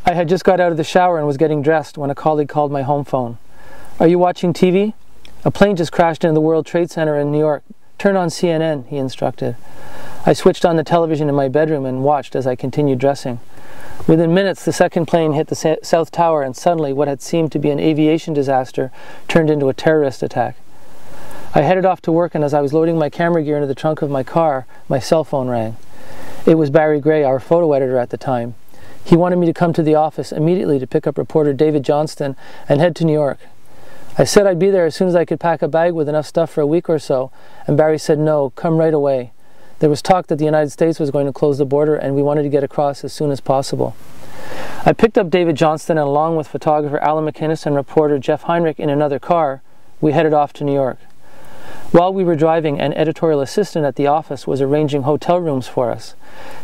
I had just got out of the shower and was getting dressed when a colleague called my home phone. "Are you watching TV? A plane just crashed into the World Trade Center in New York. Turn on CNN, he instructed. I switched on the television in my bedroom and watched as I continued dressing. Within minutes, the second plane hit the South Tower, and suddenly what had seemed to be an aviation disaster turned into a terrorist attack. I headed off to work, and as I was loading my camera gear into the trunk of my car, my cell phone rang. It was Barry Gray, our photo editor at the time. He wanted me to come to the office immediately to pick up reporter David Johnston and head to New York. I said I'd be there as soon as I could pack a bag with enough stuff for a week or so, and Barry said no, come right away. There was talk that the United States was going to close the border, and we wanted to get across as soon as possible. I picked up David Johnston, and along with photographer Alan McInnes and reporter Jeff Heinrich in another car, we headed off to New York. While we were driving, an editorial assistant at the office was arranging hotel rooms for us.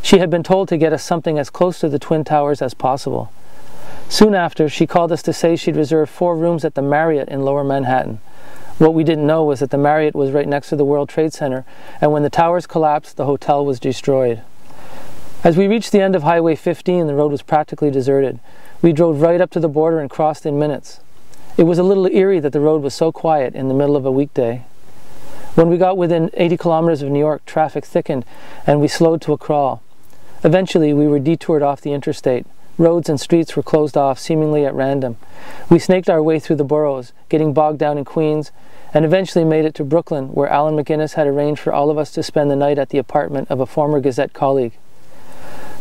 She had been told to get us something as close to the Twin Towers as possible. Soon after, she called us to say she'd reserved 4 rooms at the Marriott in Lower Manhattan. What we didn't know was that the Marriott was right next to the World Trade Center, and when the towers collapsed, the hotel was destroyed. As we reached the end of Highway 15, the road was practically deserted. We drove right up to the border and crossed in minutes. It was a little eerie that the road was so quiet in the middle of a weekday. When we got within 80 kilometers of New York, traffic thickened, and we slowed to a crawl. Eventually, we were detoured off the interstate. Roads and streets were closed off, seemingly at random. We snaked our way through the boroughs, getting bogged down in Queens, and eventually made it to Brooklyn, where Alan McInnes had arranged for all of us to spend the night at the apartment of a former Gazette colleague.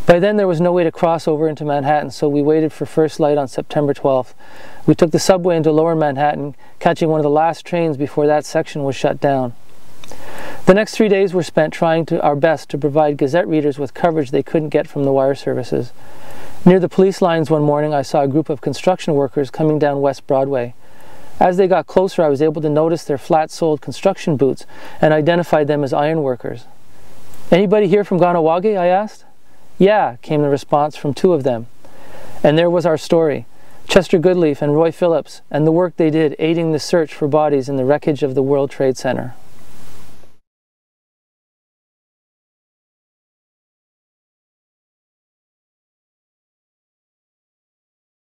By then, there was no way to cross over into Manhattan, so we waited for first light on September 12th. We took the subway into Lower Manhattan, catching one of the last trains before that section was shut down. The next 3 days were spent trying our best to provide Gazette readers with coverage they couldn't get from the wire services. Near the police lines one morning, I saw a group of construction workers coming down West Broadway. As they got closer, I was able to notice their flat-soled construction boots and identified them as ironworkers. "Anybody here from Kahnawake?" I asked. "Yeah," came the response from 2 of them. And there was our story, Chester Goodleaf and Roy Phillips, and the work they did aiding the search for bodies in the wreckage of the World Trade Center.